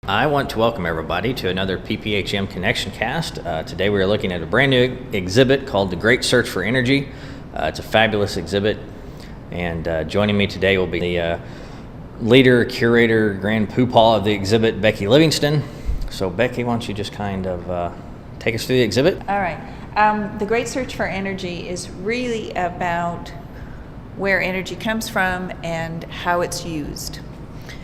I want to welcome everybody to another PPHM ConnectionCast. Today we are looking at a brand new exhibit called The Great Search for Energy. It's a fabulous exhibit, and joining me today will be the leader, curator, grand poobah of the exhibit, Becky Livingston. So Becky, why don't you just kind of take us through the exhibit? All right. The Great Search for Energy is really about where energy comes from and how it's used.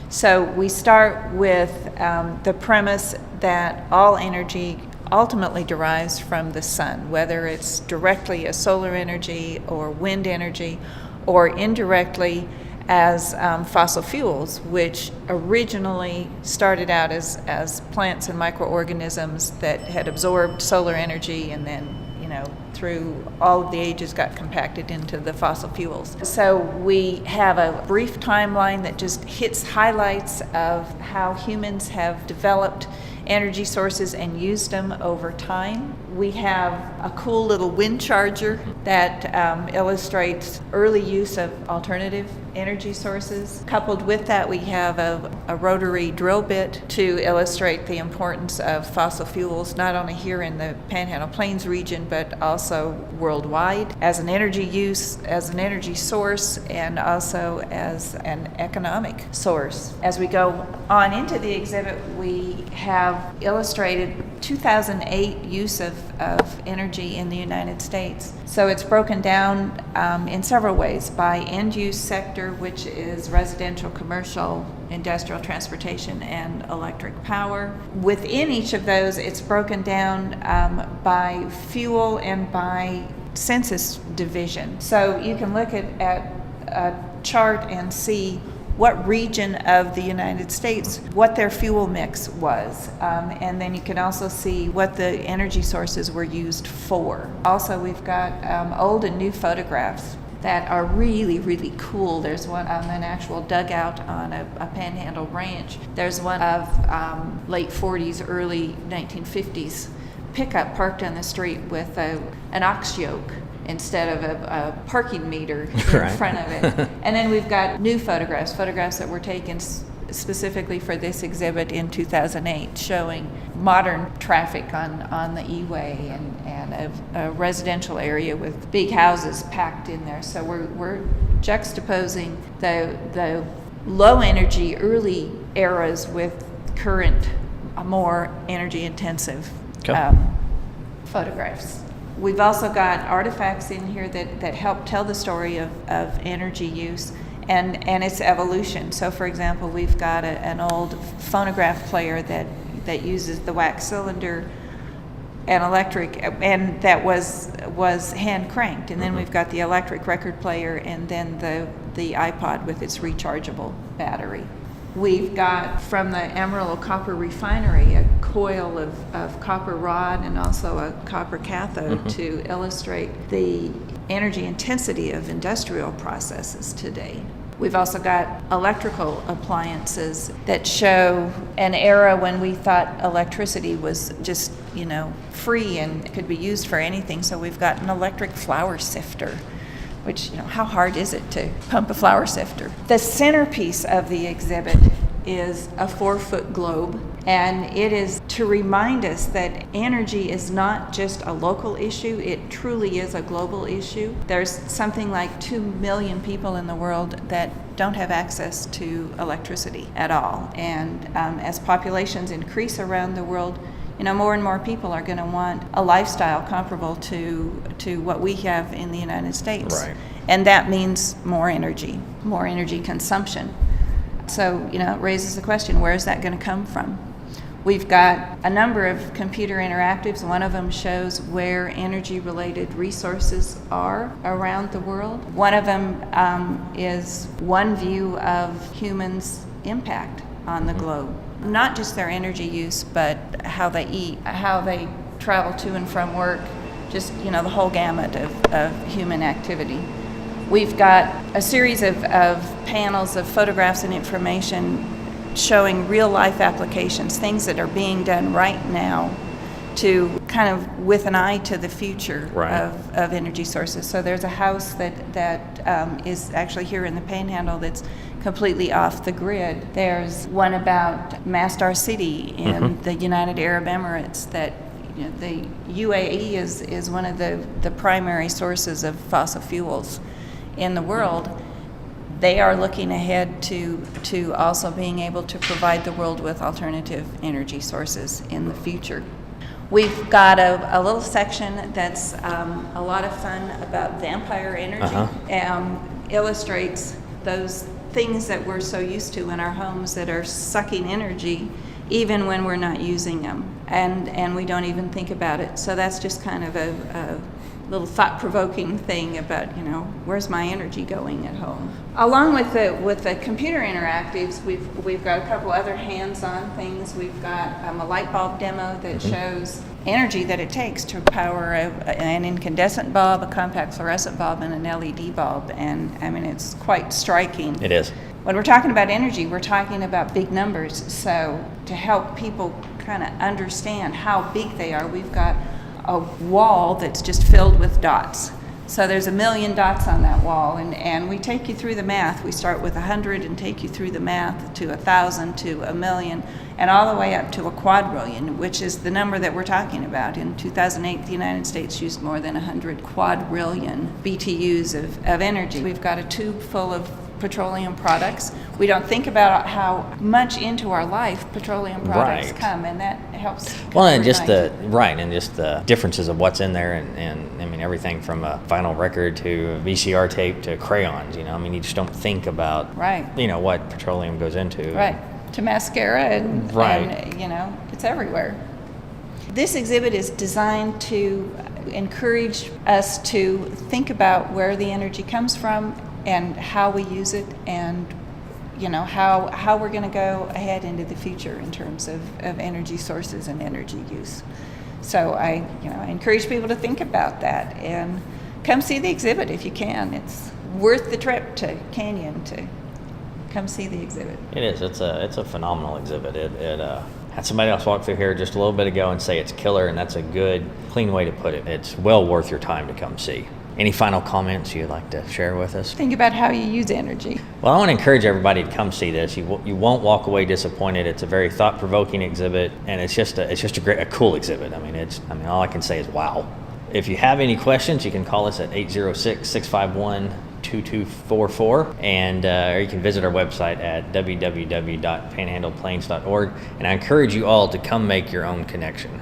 So we start with the premise that all energy ultimately derives from the sun, whether it's directly as solar energy or wind energy, or indirectly as fossil fuels, which originally started out as plants and microorganisms that had absorbed solar energy and then, through all of the ages got compacted into the fossil fuels. So we have a brief timeline that just hits highlights of how humans have developed energy sources and used them over time. We have a cool little wind charger that illustrates early use of alternative energy sources. Coupled with that, we have a rotary drill bit to illustrate the importance of fossil fuels, not only here in the Panhandle-Plains region, but also worldwide, as an energy use, as an energy source, and also as an economic source. As we go on into the exhibit, we have illustrated 2008 use of energy in the United States. So it's broken down in several ways by end-use sector, which is residential, commercial, industrial, transportation, and electric power. Within each of those, it's broken down by fuel and by census division. So you can look at a chart and see what region of the United States, what their fuel mix was. And then you can also see what the energy sources were used for. Also, we've got old and new photographs that are really, really cool. There's one of an actual dugout on a Panhandle ranch. There's one of late 40s, early 1950s pickup parked on the street with an ox yoke instead of a parking meter in front of it. And then we've got new photographs that were taken specifically for this exhibit in 2008, showing modern traffic on the E-way and a residential area with big houses packed in there. So we're juxtaposing the low energy early eras with current, more energy intensive photographs. We've also got artifacts in here that help tell the story of energy use and its evolution. So for example, we've got an old phonograph player that uses the wax cylinder and electric, and that was hand cranked. And then we've got the electric record player, and then the iPod with its rechargeable battery. We've got from the Amarillo Copper Refinery a coil of copper rod and also a copper cathode to illustrate the energy intensity of industrial processes today. We've also got electrical appliances that show an era when we thought electricity was just, free and could be used for anything. So we've got an electric flour sifter, which, how hard is it to pump a flour sifter? The centerpiece of the exhibit is a 4-foot globe, and it is to remind us that energy is not just a local issue, it truly is a global issue. There's something like 2 million people in the world that don't have access to electricity at all. And as populations increase around the world, more and more people are going to want a lifestyle comparable to what we have in the United States. Right. And that means more energy consumption. So, it raises the question, where is that going to come from? We've got a number of computer interactives. One of them shows where energy-related resources are around the world. One of them is one view of humans' impact on the globe. Not just their energy use, but how they eat, how they travel to and from work, just, the whole gamut of human activity. We've got a series of panels of photographs and information showing real-life applications, things that are being done right now to kind of with an eye to the future of energy sources. So there's a house that is actually here in the Panhandle that's completely off the grid. There's one about Masdar City in the United Arab Emirates that the UAE is one of the primary sources of fossil fuels in the world. They are looking ahead to also being able to provide the world with alternative energy sources in the future. We've got a little section that's a lot of fun about vampire energy. Illustrates those things that we're so used to in our homes that are sucking energy even when we're not using them, and we don't even think about it. So that's just kind of a little thought-provoking thing about, where's my energy going at home. Along with the computer interactives, we've got a couple other hands-on things. We've got a light bulb demo that shows energy that it takes to power an incandescent bulb, a compact fluorescent bulb, and an LED bulb. And I mean, it's quite striking. It is. When we're talking about energy, we're talking about big numbers. So to help people kind of understand how big they are, we've got a wall that's just filled with dots. So there's 1 million dots on that wall, and we take you through the math. We start with 100 and take you through the math to 1,000 to 1,000,000, and all the way up to a quadrillion, which is the number that we're talking about. In 2008, the United States used more than 100 quadrillion BTUs of energy. We've got a tube full of petroleum products. We don't think about how much into our life petroleum products come, and that helps. Well, and just the differences of what's in there, and I mean everything from a vinyl record to a VCR tape to crayons. I mean, you just don't think about what petroleum goes into. Right. To mascara and it's everywhere. This exhibit is designed to encourage us to think about where the energy comes from and how we use it, and how we're going to go ahead into the future in terms of energy sources and energy use. So I encourage people to think about that and come see the exhibit if you can. It's worth the trip to Canyon to come see the exhibit. It is. It's a phenomenal exhibit. It had somebody else walk through here just a little bit ago and say it's killer, and that's a good, clean way to put it. It's well worth your time to come see. Any final comments you'd like to share with us? Think about how you use energy. Well, I want to encourage everybody to come see this. You won't walk away disappointed. It's a very thought-provoking exhibit, and it's just a cool exhibit. I mean, all I can say is wow. If you have any questions, you can call us at 806-651-2244, and or you can visit our website at www.panhandleplains.org. And I encourage you all to come make your own connection.